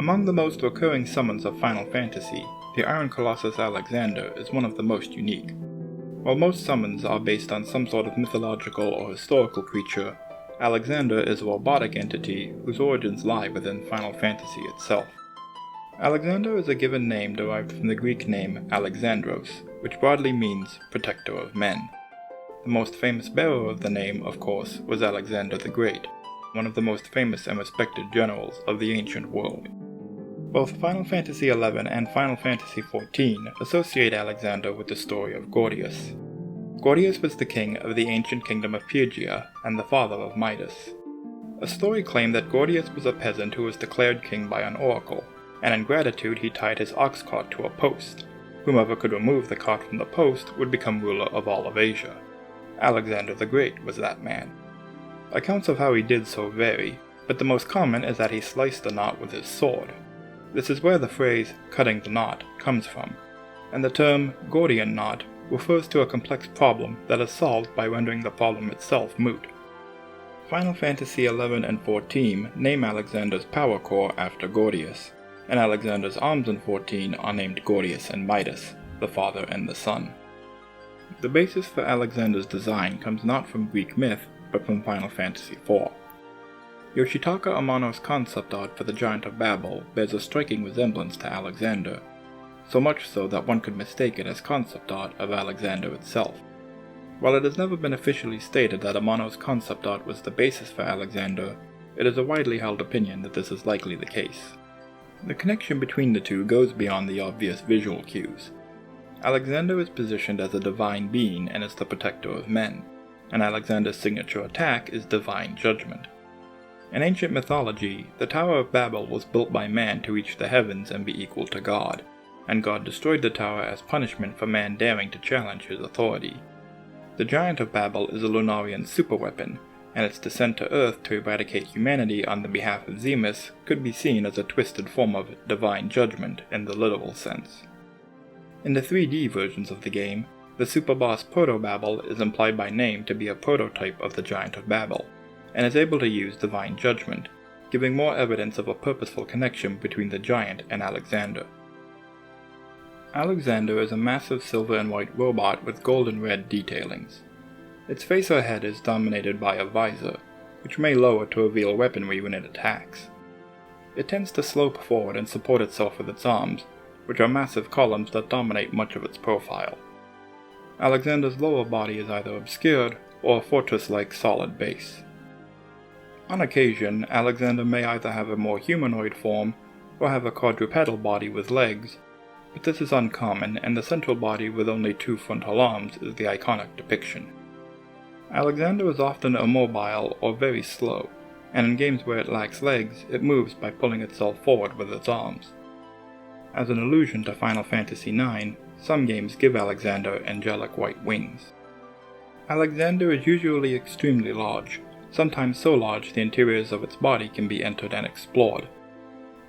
Among the most recurring summons of Final Fantasy, the Iron Colossus Alexander is one of the most unique. While most summons are based on some sort of mythological or historical creature, Alexander is a robotic entity whose origins lie within Final Fantasy itself. Alexander is a given name derived from the Greek name Alexandros, which broadly means protector of men. The most famous bearer of the name, of course, was Alexander the Great, one of the most famous and respected generals of the ancient world. Both Final Fantasy XI and Final Fantasy XIV associate Alexander with the story of Gordius. Gordius was the king of the ancient kingdom of Phrygia and the father of Midas. A story claimed that Gordius was a peasant who was declared king by an oracle, and in gratitude he tied his ox cart to a post. Whomever could remove the cart from the post would become ruler of all of Asia. Alexander the Great was that man. Accounts of how he did so vary, but the most common is that he sliced the knot with his sword. This is where the phrase, cutting the knot, comes from, and the term Gordian knot refers to a complex problem that is solved by rendering the problem itself moot. Final Fantasy XI and XIV name Alexander's power core after Gordius, and Alexander's arms in XIV are named Gordius and Midas, the father and the son. The basis for Alexander's design comes not from Greek myth, but from Final Fantasy IV. Yoshitaka Amano's concept art for the Giant of Babel bears a striking resemblance to Alexander, so much so that one could mistake it as concept art of Alexander itself. While it has never been officially stated that Amano's concept art was the basis for Alexander, it is a widely held opinion that this is likely the case. The connection between the two goes beyond the obvious visual cues. Alexander is positioned as a divine being and is the protector of men, and Alexander's signature attack is Divine Judgment. In ancient mythology, the Tower of Babel was built by man to reach the heavens and be equal to God, and God destroyed the tower as punishment for man daring to challenge his authority. The Giant of Babel is a Lunarian superweapon, and its descent to Earth to eradicate humanity on the behalf of Zemus could be seen as a twisted form of divine judgment in the literal sense. In the 3D versions of the game, the superboss Proto-Babel is implied by name to be a prototype of the Giant of Babel, and is able to use divine judgment, giving more evidence of a purposeful connection between the giant and Alexander. Alexander is a massive silver and white robot with gold and red detailings. Its face or head is dominated by a visor, which may lower to reveal weaponry when it attacks. It tends to slope forward and support itself with its arms, which are massive columns that dominate much of its profile. Alexander's lower body is either obscured or a fortress-like solid base. On occasion, Alexander may either have a more humanoid form or have a quadrupedal body with legs, but this is uncommon, and the central body with only 2 frontal arms is the iconic depiction. Alexander is often immobile or very slow, and in games where it lacks legs, it moves by pulling itself forward with its arms. As an allusion to Final Fantasy IX, some games give Alexander angelic white wings. Alexander is usually extremely large, sometimes so large the interiors of its body can be entered and explored.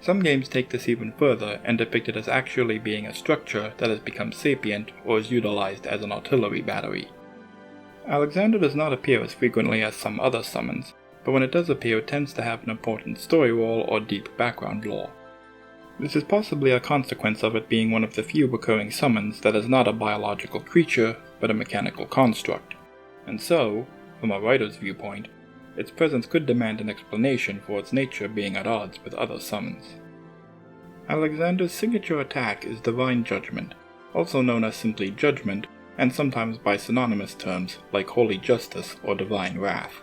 Some games take this even further and depict it as actually being a structure that has become sapient or is utilized as an artillery battery. Alexander does not appear as frequently as some other summons, but when it does appear it tends to have an important story role or deep background lore. This is possibly a consequence of it being one of the few recurring summons that is not a biological creature, but a mechanical construct, and so, from a writer's viewpoint, its presence could demand an explanation for its nature being at odds with other summons. Alexander's signature attack is Divine Judgment, also known as simply Judgment, and sometimes by synonymous terms like Holy Justice or Divine Wrath.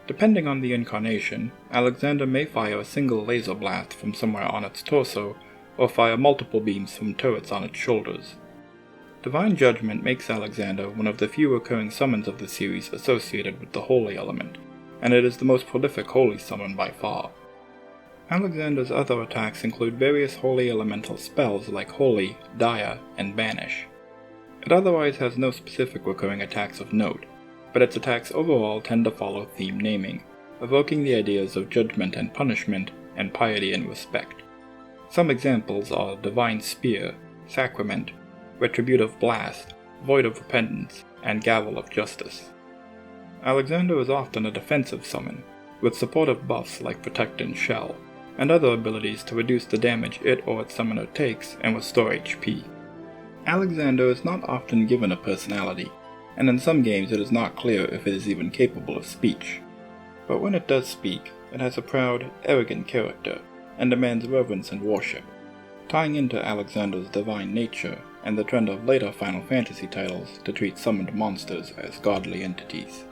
Depending on the incarnation, Alexander may fire a single laser blast from somewhere on its torso, or fire multiple beams from turrets on its shoulders. Divine Judgment makes Alexander one of the few recurring summons of the series associated with the Holy element, and it is the most prolific Holy summon by far. Alexander's other attacks include various Holy elemental spells like Holy, Dia, and Banish. It otherwise has no specific recurring attacks of note, but its attacks overall tend to follow theme naming, evoking the ideas of judgment and punishment, and piety and respect. Some examples are Divine Spear, Sacrament, Retributive Blast, Void of Repentance, and Gavel of Justice. Alexander is often a defensive summon, with supportive buffs like Protect and Shell, and other abilities to reduce the damage it or its summoner takes and restore HP. Alexander is not often given a personality, and in some games it is not clear if it is even capable of speech. But when it does speak, it has a proud, arrogant character, and demands reverence and worship, tying into Alexander's divine nature and the trend of later Final Fantasy titles to treat summoned monsters as godly entities.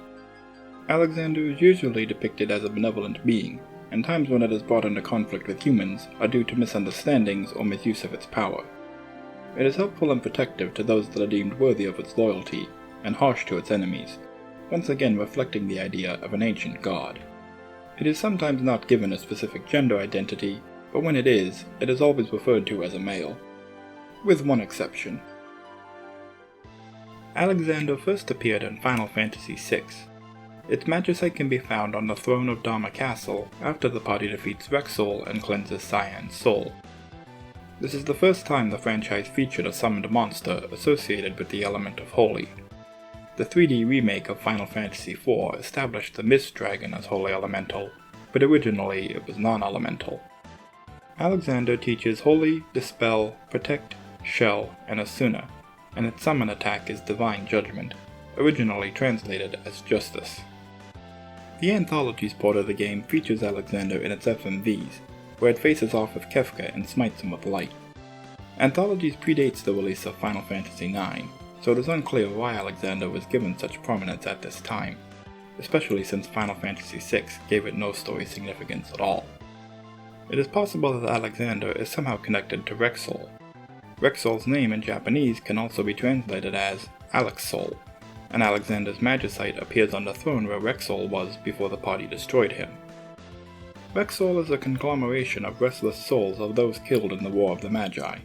Alexander is usually depicted as a benevolent being, and times when it is brought into conflict with humans are due to misunderstandings or misuse of its power. It is helpful and protective to those that are deemed worthy of its loyalty, and harsh to its enemies, once again reflecting the idea of an ancient god. It is sometimes not given a specific gender identity, but when it is always referred to as a male, with one exception. Alexander first appeared in Final Fantasy VI. Its magicite can be found on the throne of Dharma Castle after the party defeats Rexall and cleanses Cyan's soul. This is the first time the franchise featured a summoned monster associated with the element of holy. The 3D remake of Final Fantasy IV established the Mist Dragon as holy elemental, but originally it was non-elemental. Alexander teaches Holy, Dispel, Protect, Shell, and Asuna, and its summon attack is Divine Judgment, originally translated as Justice. The Anthologies port of the game features Alexander in its FMVs, where it faces off with Kefka and smites him with light. Anthologies predates the release of Final Fantasy IX, so it is unclear why Alexander was given such prominence at this time, especially since Final Fantasy VI gave it no story significance at all. It is possible that Alexander is somehow connected to Rexall. Rexall's name in Japanese can also be translated as Alexsoul, and Alexander's magicite appears on the throne where Rexall was before the party destroyed him. Rexall is a conglomeration of restless souls of those killed in the War of the Magi,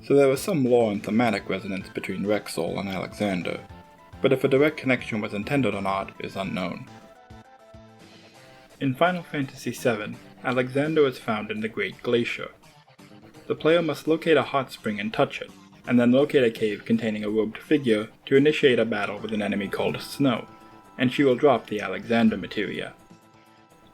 so there is some lore and thematic resonance between Rexall and Alexander, but if a direct connection was intended or not is unknown. In Final Fantasy VII, Alexander is found in the Great Glacier. The player must locate a hot spring and touch it, and then locate a cave containing a robed figure to initiate a battle with an enemy called Snow, and she will drop the Alexander materia.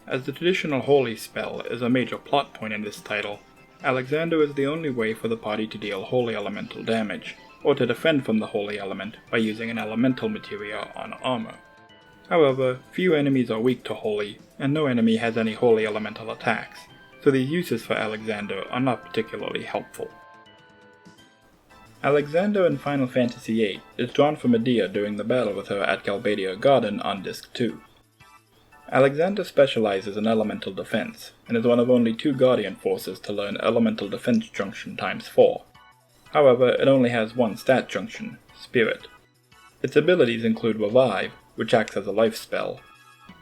As the traditional holy spell is a major plot point in this title, Alexander is the only way for the party to deal holy elemental damage, or to defend from the holy element by using an elemental materia on armor. However, few enemies are weak to holy, and no enemy has any holy elemental attacks, so these uses for Alexander are not particularly helpful. Alexander in Final Fantasy VIII is drawn from Medea during the battle with her at Galbadia Garden on Disc 2. Alexander specializes in elemental defense, and is one of only 2 Guardian forces to learn Elemental Defense Junction ×4. However, it only has one stat junction, Spirit. Its abilities include Revive, which acts as a life spell,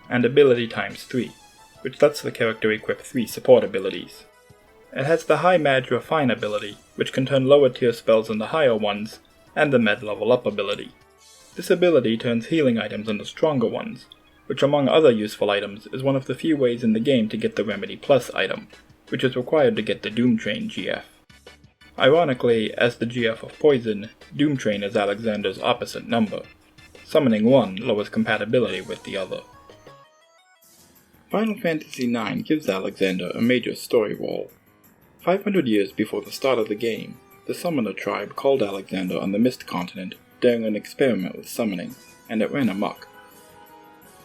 and Ability ×3, which lets the character equip 3 support abilities. It has the High Mage Refine ability, which can turn lower tier spells into higher ones, and the Med Level Up ability. This ability turns healing items into stronger ones, which among other useful items is one of the few ways in the game to get the Remedy Plus item, which is required to get the Doom Train GF. Ironically, as the GF of Poison, Doom Train is Alexander's opposite number. Summoning one lowers compatibility with the other. Final Fantasy IX gives Alexander a major story role. 500 years before the start of the game, the Summoner tribe called Alexander on the Mist Continent during an experiment with summoning, and it ran amok.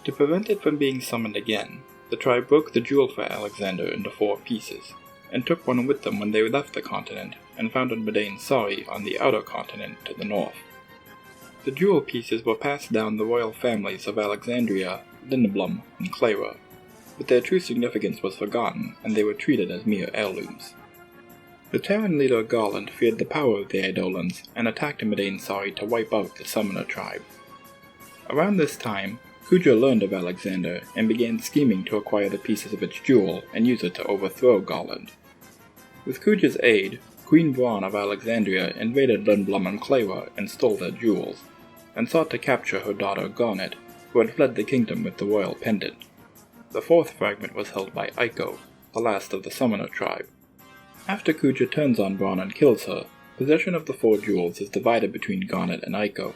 To prevent it from being summoned again, the tribe broke the jewel for Alexander into 4 pieces, and took one with them when they left the continent and founded Madain Sari on the outer continent to the north. The jewel pieces were passed down the royal families of Alexandria, Lindblum, and Clara, but their true significance was forgotten and they were treated as mere heirlooms. The Terran leader Garland feared the power of the Eidolons and attacked Madain Sari to wipe out the Summoner tribe. Around this time, Kuja learned of Alexander and began scheming to acquire the pieces of its jewel and use it to overthrow Garland. With Kuja's aid, Queen Braun of Alexandria invaded Lindblum and Clara and stole their jewels, and sought to capture her daughter Garnet, who had fled the kingdom with the royal pendant. The 4th fragment was held by Aiko, the last of the Summoner tribe. After Kuja turns on Braun and kills her, possession of the 4 jewels is divided between Garnet and Aiko.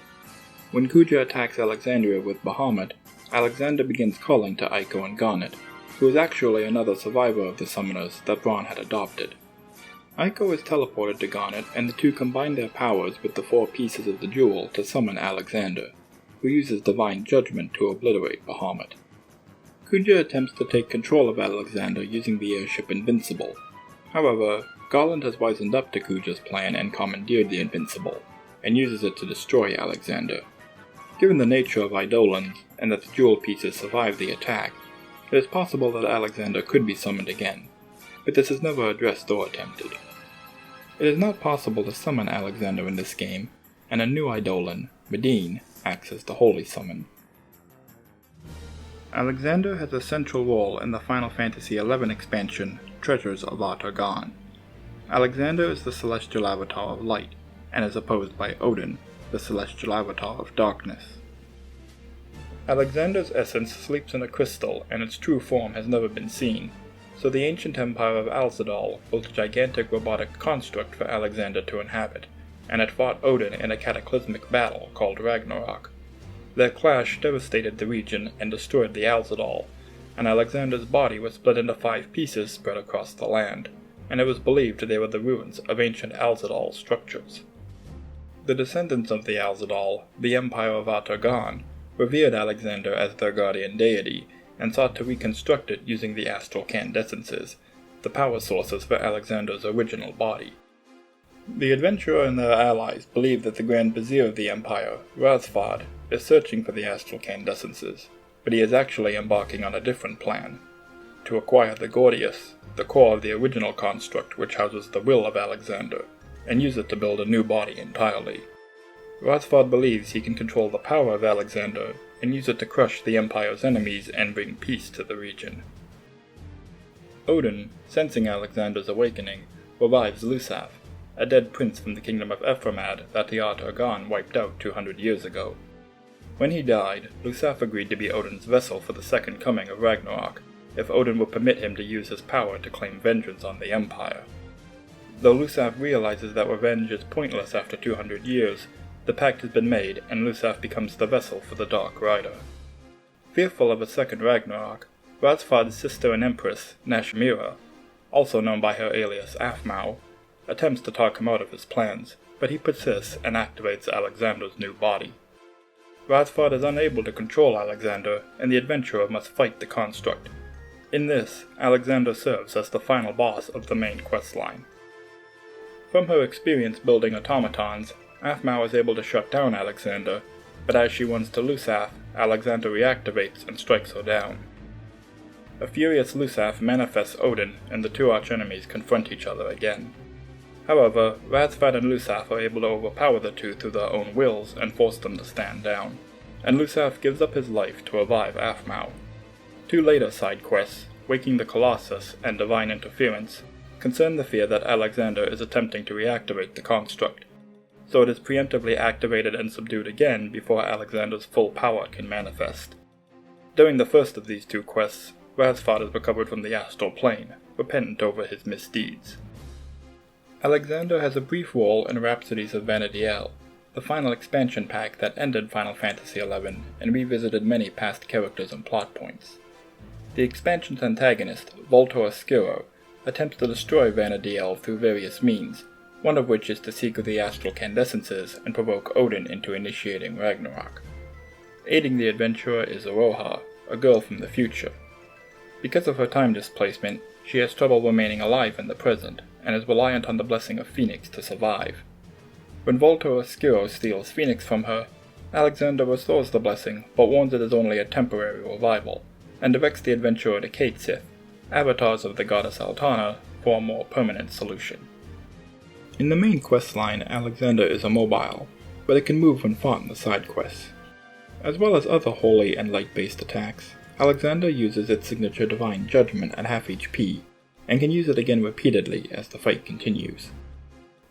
When Kuja attacks Alexandria with Bahamut, Alexander begins calling to Aiko and Garnet, who is actually another survivor of the summoners that Braun had adopted. Aiko is teleported to Garnet, and the two combine their powers with the 4 pieces of the jewel to summon Alexander, who uses Divine Judgment to obliterate Bahamut. Kuja attempts to take control of Alexander using the airship Invincible. However, Garland has wisened up to Kuja's plan and commandeered the Invincible, and uses it to destroy Alexander. Given the nature of Eidolons, and that the jewel pieces survive the attack, it is possible that Alexander could be summoned again, but this is never addressed or attempted. It is not possible to summon Alexander in this game, and a new Eidolon, Medine, acts as the Holy Summon. Alexander has a central role in the Final Fantasy XI expansion, Treasures of Artagon. Alexander is the celestial avatar of light, and is opposed by Odin, the celestial avatar of darkness. Alexander's essence sleeps in a crystal, and its true form has never been seen, so the ancient empire of Alzadal built a gigantic robotic construct for Alexander to inhabit, and it fought Odin in a cataclysmic battle called Ragnarok. Their clash devastated the region and destroyed the Alzadal, and Alexander's body was split into 5 pieces spread across the land, and it was believed they were the ruins of ancient Alzadal structures. The descendants of the Alzadal, the Empire of Artagon, revered Alexander as their guardian deity, and sought to reconstruct it using the astral candescences, the power sources for Alexander's original body. The adventurer and their allies believe that the Grand Vizier of the Empire, Razfad, is searching for the astral candescences, but he is actually embarking on a different plan: to acquire the Gordius, the core of the original construct which houses the will of Alexander, and use it to build a new body entirely. Razfad believes he can control the power of Alexander and use it to crush the Empire's enemies and bring peace to the region. Odin, sensing Alexander's awakening, revives Lusaf, a dead prince from the kingdom of Ephramad that the Artagon wiped out 200 years ago. When he died, Lusaf agreed to be Odin's vessel for the second coming of Ragnarok, if Odin would permit him to use his power to claim vengeance on the Empire. Though Lusaf realizes that revenge is pointless after 200 years, the pact has been made, and Lusaf becomes the vessel for the Dark Rider. Fearful of a second Ragnarok, Razfad's sister and empress, Nashmira, also known by her alias Aphmau, attempts to talk him out of his plans, but he persists and activates Alexander's new body. Razfad is unable to control Alexander, and the adventurer must fight the construct. In this, Alexander serves as the final boss of the main questline. From her experience building automatons, Aphmau is able to shut down Alexander, but as she runs to Lusaf, Alexander reactivates and strikes her down. A furious Lusaf manifests Odin, and the two archenemies confront each other again. However, Razfad and Lusaf are able to overpower the two through their own wills and force them to stand down, and Lusaf gives up his life to revive Aphmau. 2 later side quests, Waking the Colossus and Divine Interference, concern the fear that Alexander is attempting to reactivate the construct, so it is preemptively activated and subdued again before Alexander's full power can manifest. During the first of these 2 quests, Razfad is recovered from the astral plane, repentant over his misdeeds. Alexander has a brief role in Rhapsodies of Vana'diel, the final expansion pack that ended Final Fantasy XI and revisited many past characters and plot points. The expansion's antagonist, Voltor Skiro, attempts to destroy Vana'diel through various means, one of which is to seek the astral candescences and provoke Odin into initiating Ragnarok. Aiding the adventurer is Aroha, a girl from the future. Because of her time displacement, she has trouble remaining alive in the present, and is reliant on the blessing of Phoenix to survive. When Voltor Skiro steals Phoenix from her, Alexander restores the blessing, but warns it is only a temporary revival, and directs the adventurer to Caitsith, avatars of the goddess Altana, for a more permanent solution. In the main questline, Alexander is immobile, but it can move when fought in the side quests. As well as other holy and light-based attacks, Alexander uses its signature Divine Judgment at half HP, and can use it again repeatedly as the fight continues.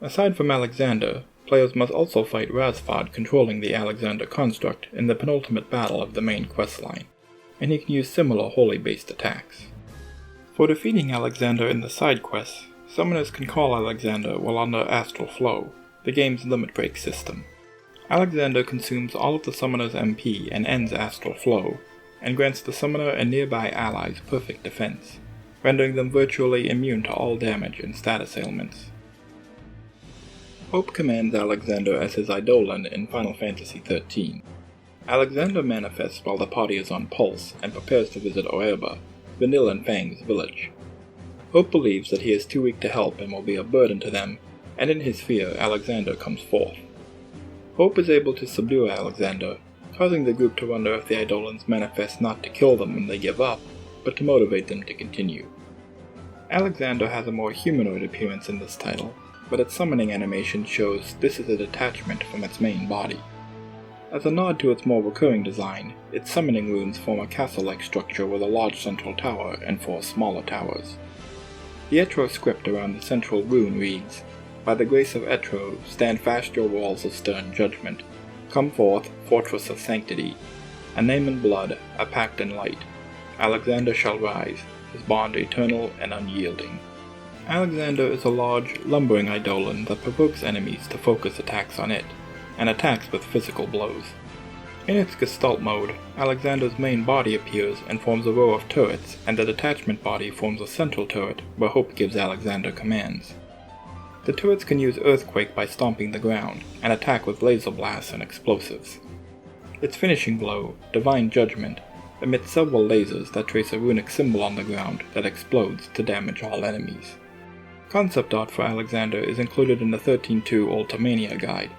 Aside from Alexander, players must also fight Razfad controlling the Alexander construct in the penultimate battle of the main questline, and he can use similar holy-based attacks. For defeating Alexander in the side quests, summoners can call Alexander while under Astral Flow, the game's limit break system. Alexander consumes all of the summoner's MP and ends Astral Flow, and grants the summoner and nearby allies perfect defense, rendering them virtually immune to all damage and status ailments. Hope commands Alexander as his Eidolon in Final Fantasy XIII. Alexander manifests while the party is on Pulse and prepares to visit Oerba, Vanille and Fang's village. Hope believes that he is too weak to help and will be a burden to them, and in his fear Alexander comes forth. Hope is able to subdue Alexander, causing the group to wonder if the Eidolons manifest not to kill them when they give up, but to motivate them to continue. Alexander has a more humanoid appearance in this title, but its summoning animation shows this is a detachment from its main body. As a nod to its more recurring design, its summoning runes form a castle-like structure with a large central tower and 4 smaller towers. The Etro script around the central rune reads, "By the grace of Etro, stand fast your walls of stern judgment. Come forth, fortress of sanctity. A name in blood, a pact in light. Alexander shall rise, his bond eternal and unyielding." Alexander is a large, lumbering Eidolon that provokes enemies to focus attacks on it, and attacks with physical blows. In its Gestalt mode, Alexander's main body appears and forms a row of turrets, and the detachment body forms a central turret where Hope gives Alexander commands. The turrets can use Earthquake by stomping the ground, and attack with laser blasts and explosives. Its finishing blow, Divine Judgment, emits several lasers that trace a runic symbol on the ground that explodes to damage all enemies. Concept art for Alexander is included in the 13.2 Ultimania guide,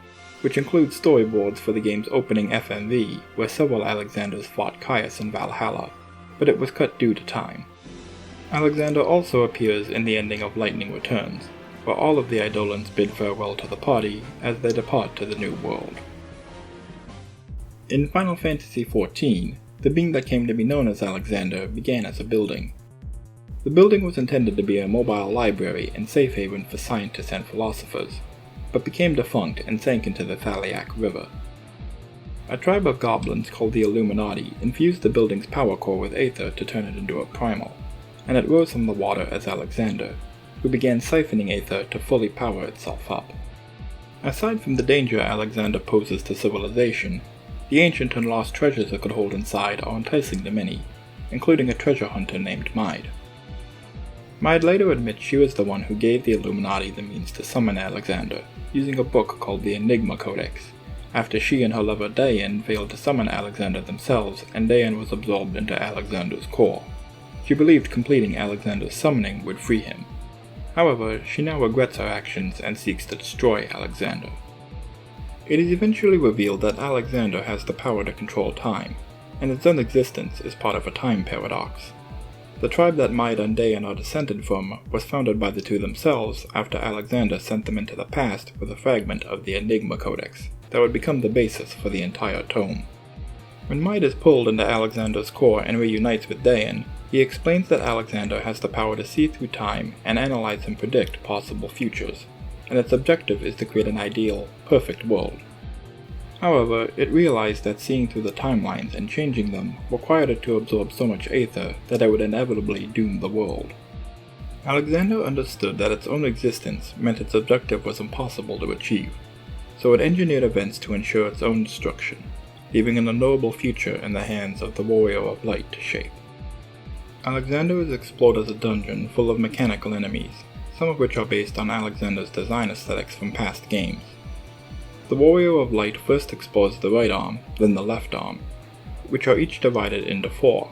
which includes storyboards for the game's opening FMV, where several Alexanders fought Caius in Valhalla, but it was cut due to time. Alexander also appears in the ending of Lightning Returns, where all of the Eidolons bid farewell to the party as they depart to the New World. In Final Fantasy XIV, the being that came to be known as Alexander began as a building. The building was intended to be a mobile library and safe haven for scientists and philosophers, but became defunct and sank into the Thaliac River. A tribe of goblins called the Illuminati infused the building's power core with aether to turn it into a primal, and it rose from the water as Alexander, who began siphoning aether to fully power itself up. Aside from the danger Alexander poses to civilization, the ancient and lost treasures it could hold inside are enticing to many, including a treasure hunter named Maid. Maid later admits she was the one who gave the Illuminati the means to summon Alexander, using a book called the Enigma Codex, after she and her lover Dayan failed to summon Alexander themselves and Dayan was absorbed into Alexander's core. She believed completing Alexander's summoning would free him. However, she now regrets her actions and seeks to destroy Alexander. It is eventually revealed that Alexander has the power to control time, and its own existence is part of a time paradox. The tribe that Maid and Dayan are descended from was founded by the two themselves after Alexander sent them into the past with a fragment of the Enigma Codex that would become the basis for the entire tome. When Maid is pulled into Alexander's core and reunites with Dayan, he explains that Alexander has the power to see through time and analyze and predict possible futures, and its objective is to create an ideal, perfect world. However, it realized that seeing through the timelines and changing them required it to absorb so much aether that it would inevitably doom the world. Alexander understood that its own existence meant its objective was impossible to achieve, so it engineered events to ensure its own destruction, leaving an unknowable future in the hands of the Warrior of Light to shape. Alexander is explored as a dungeon full of mechanical enemies, some of which are based on Alexander's design aesthetics from past games. The Warrior of Light first explores the right arm, then the left arm, which are each divided into 4,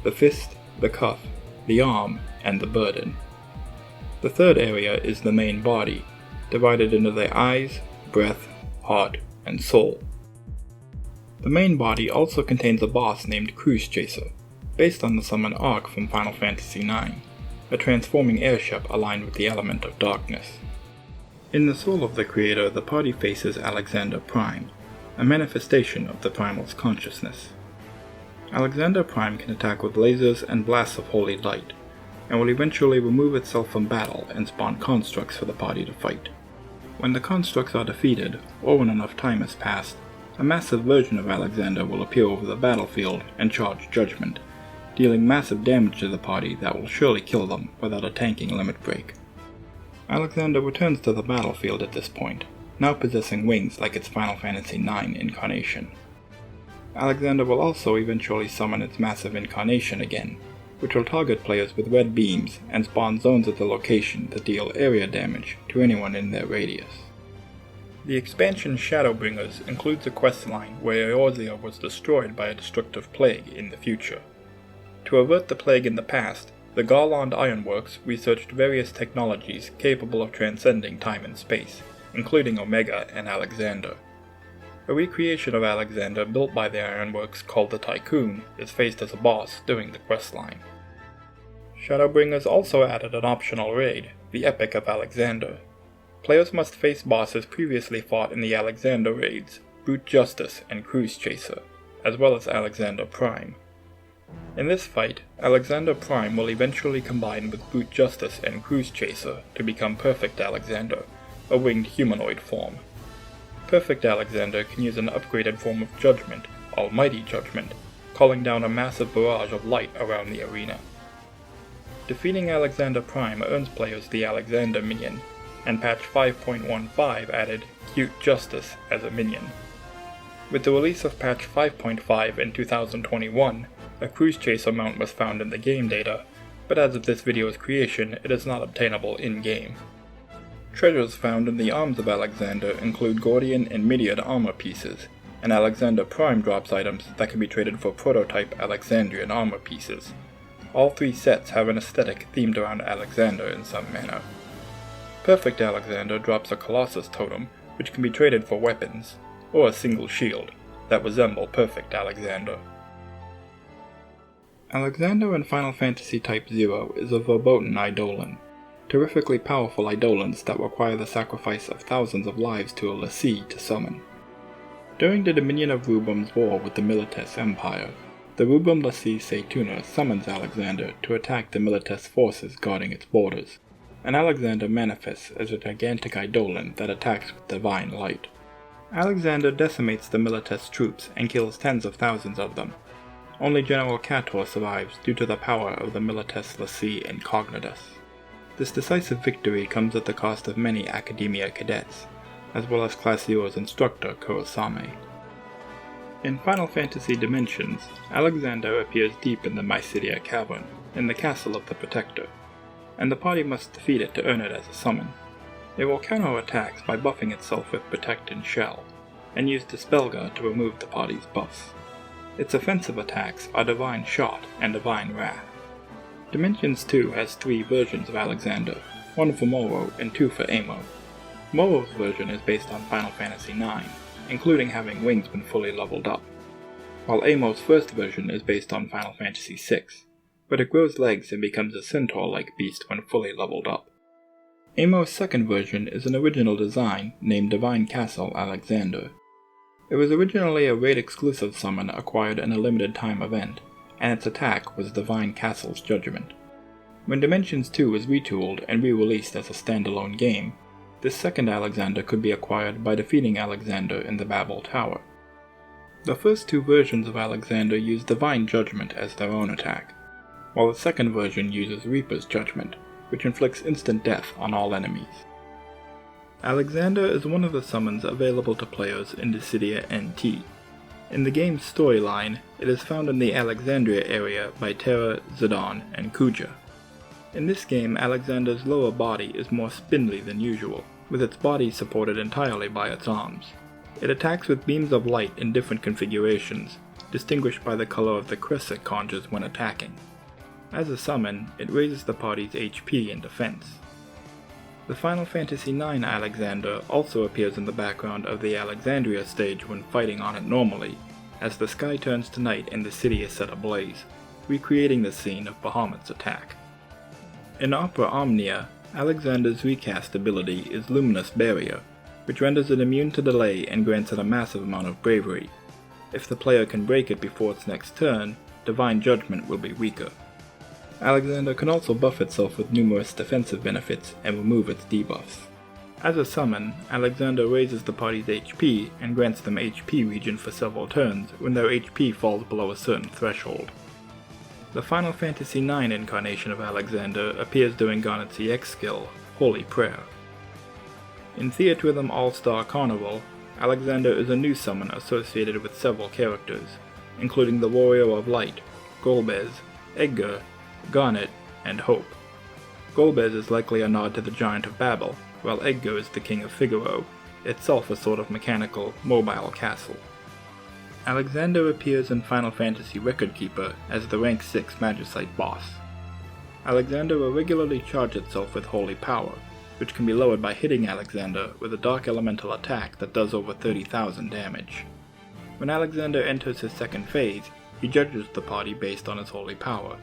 the fist, the cuff, the arm, and the burden. The third area is the main body, divided into the eyes, breath, heart, and soul. The main body also contains a boss named Cruise Chaser, based on the summon Ark from Final Fantasy IX, a transforming airship aligned with the element of darkness. In the soul of the creator, the party faces Alexander Prime, a manifestation of the Primal's consciousness. Alexander Prime can attack with lasers and blasts of holy light, and will eventually remove itself from battle and spawn constructs for the party to fight. When the constructs are defeated, or when enough time has passed, a massive version of Alexander will appear over the battlefield and charge Judgment, dealing massive damage to the party that will surely kill them without a tanking limit break. Alexander returns to the battlefield at this point, now possessing wings like its Final Fantasy IX incarnation. Alexander will also eventually summon its massive incarnation again, which will target players with red beams and spawn zones at the location that deal area damage to anyone in their radius. The expansion Shadowbringers includes a questline where Eorzea was destroyed by a destructive plague in the future. To avert the plague in the past, the Garland Ironworks researched various technologies capable of transcending time and space, including Omega and Alexander. A recreation of Alexander built by the Ironworks called the Tycoon is faced as a boss during the questline. Shadowbringers also added an optional raid, the Epic of Alexander. Players must face bosses previously fought in the Alexander raids, Brute Justice and Cruise Chaser, as well as Alexander Prime. In this fight, Alexander Prime will eventually combine with Brute Justice and Cruise Chaser to become Perfect Alexander, a winged humanoid form. Perfect Alexander can use an upgraded form of Judgment, Almighty Judgment, calling down a massive barrage of light around the arena. Defeating Alexander Prime earns players the Alexander minion, and patch 5.15 added Cute Justice as a minion. With the release of patch 5.5 in 2021, a Cruise Chaser mount was found in the game data, but as of this video's creation, it is not obtainable in-game. Treasures found in the arms of Alexander include Guardian and Midiad armor pieces, and Alexander Prime drops items that can be traded for prototype Alexandrian armor pieces. All three sets have an aesthetic themed around Alexander in some manner. Perfect Alexander drops a Colossus totem, which can be traded for weapons, or a single shield, that resemble Perfect Alexander. Alexander in Final Fantasy Type 0 is a verboten Eidolon, terrifically powerful Eidolons that require the sacrifice of thousands of lives to a L'Cie to summon. During the Dominion of Rubum's war with the Milites Empire, the Rubum L'Cie Seituna summons Alexander to attack the Milites forces guarding its borders, and Alexander manifests as a gigantic Eidolon that attacks with divine light. Alexander decimates the Milites troops and kills tens of thousands of them. Only General Cator survives due to the power of the Milites L'Cie Incognitus. This decisive victory comes at the cost of many Academia cadets, as well as Class 0's instructor Kurosame. In Final Fantasy Dimensions, Alexander appears deep in the Mysidia Cavern, in the Castle of the Protector, and the party must defeat it to earn it as a summon. It will counter attacks by buffing itself with Protect and Shell, and use Dispel Guard to remove the party's buffs. Its offensive attacks are Divine Shot and Divine Wrath. Dimensions 2 has 3 versions of Alexander, 1 for Moro and 2 for Amo. Moro's version is based on Final Fantasy IX, including having wings when fully leveled up, while Amo's first version is based on Final Fantasy VI, but it grows legs and becomes a centaur-like beast when fully leveled up. Amo's second version is an original design named Divine Castle Alexander. It was originally a raid-exclusive summon acquired in a limited-time event, and its attack was Divine Castle's Judgment. When Dimensions 2 was retooled and re-released as a standalone game, this second Alexander could be acquired by defeating Alexander in the Babel Tower. The first 2 versions of Alexander use Divine Judgment as their own attack, while the second version uses Reaper's Judgment, which inflicts instant death on all enemies. Alexander is one of the summons available to players in Dissidia NT. In the game's storyline, it is found in the Alexandria area by Terra, Zidane, and Kuja. In this game, Alexander's lower body is more spindly than usual, with its body supported entirely by its arms. It attacks with beams of light in different configurations, distinguished by the color of the crest it conjures when attacking. As a summon, it raises the party's HP and defense. The Final Fantasy IX Alexander also appears in the background of the Alexandria stage when fighting on it normally, as the sky turns to night and the city is set ablaze, recreating the scene of Bahamut's attack. In Opera Omnia, Alexander's recast ability is Luminous Barrier, which renders it immune to delay and grants it a massive amount of bravery. If the player can break it before its next turn, Divine Judgment will be weaker. Alexander can also buff itself with numerous defensive benefits and remove its debuffs. As a summon, Alexander raises the party's HP and grants them HP regen for several turns when their HP falls below a certain threshold. The Final Fantasy IX incarnation of Alexander appears during Garnet's EX skill, Holy Prayer. In Theatrhythm All-Star Carnival, Alexander is a new summon associated with several characters, including the Warrior of Light, Golbez, Edgar, Garnet, and Hope. Golbez is likely a nod to the Giant of Babel, while Edgar is the King of Figaro, itself a sort of mechanical, mobile castle. Alexander appears in Final Fantasy Record Keeper as the rank 6 Magicite boss. Alexander will regularly charge itself with holy power, which can be lowered by hitting Alexander with a dark elemental attack that does over 30,000 damage. When Alexander enters his second phase, he judges the party based on his holy power,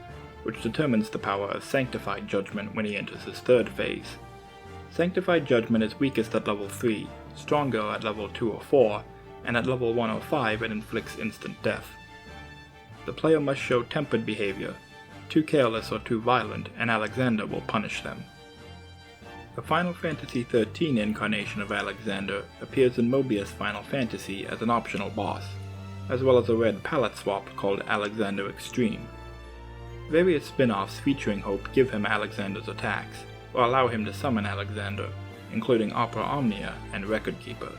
which determines the power of Sanctified Judgment when he enters his third phase. Sanctified Judgment is weakest at level 3, stronger at level 2 or 4, and at level 1 or 5 it inflicts instant death. The player must show tempered behavior. Too careless or too violent, and Alexander will punish them. The Final Fantasy XIII incarnation of Alexander appears in Mobius Final Fantasy as an optional boss, as well as a red palette swap called Alexander Extreme. Various spin-offs featuring Hope give him Alexander's attacks, or allow him to summon Alexander, including Opera Omnia and Record Keeper.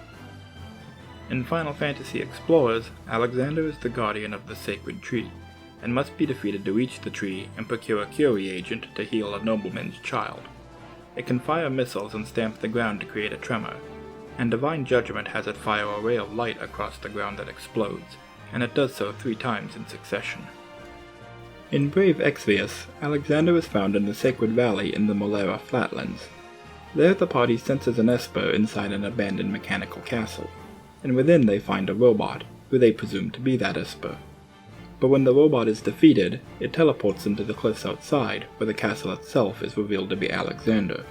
In Final Fantasy Explorers, Alexander is the guardian of the Sacred Tree, and must be defeated to reach the tree and procure a Curie agent to heal a nobleman's child. It can fire missiles and stamp the ground to create a tremor, and Divine Judgment has it fire a ray of light across the ground that explodes, and it does so 3 times in succession. In Brave Exvius, Alexander is found in the Sacred Valley in the Molera Flatlands. There the party senses an Esper inside an abandoned mechanical castle, and within they find a robot, who they presume to be that Esper. But when the robot is defeated, it teleports them to the cliffs outside, where the castle itself is revealed to be Alexander,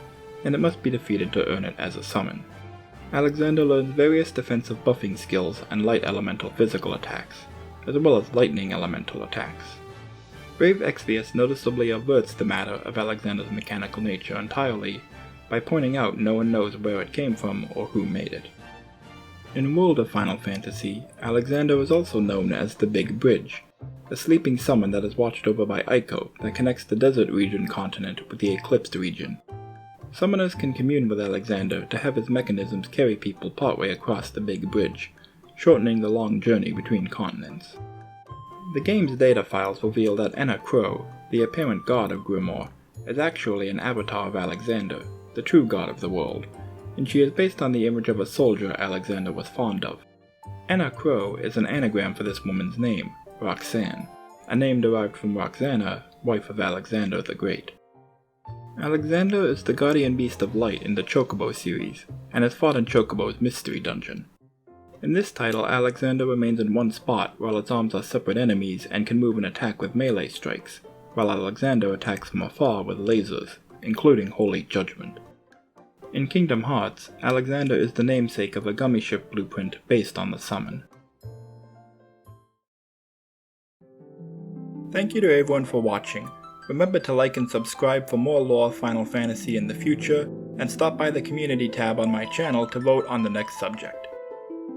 and it must be defeated to earn it as a summon. Alexander learns various defensive buffing skills and light elemental physical attacks, as well as lightning elemental attacks. Brave Exvius noticeably averts the matter of Alexander's mechanical nature entirely, by pointing out no one knows where it came from or who made it. In World of Final Fantasy, Alexander is also known as the Big Bridge, a sleeping summon that is watched over by Ico that connects the Desert Region continent with the Eclipsed region. Summoners can commune with Alexander to have his mechanisms carry people partway across the Big Bridge, shortening the long journey between continents. The game's data files reveal that Enna Crow, the apparent god of Grimoire, is actually an avatar of Alexander, the true god of the world, and she is based on the image of a soldier Alexander was fond of. Enna Crow is an anagram for this woman's name, Roxanne, a name derived from Roxana, wife of Alexander the Great. Alexander is the guardian beast of light in the Chocobo series, and has fought in Chocobo's Mystery Dungeon. In this title, Alexander remains in one spot while its arms are separate enemies and can move and attack with melee strikes, while Alexander attacks from afar with lasers, including Holy Judgment. In Kingdom Hearts, Alexander is the namesake of a gummy ship blueprint based on the summon. Thank you to everyone for watching. Remember to like and subscribe for more lore of Final Fantasy in the future, and stop by the community tab on my channel to vote on the next subject.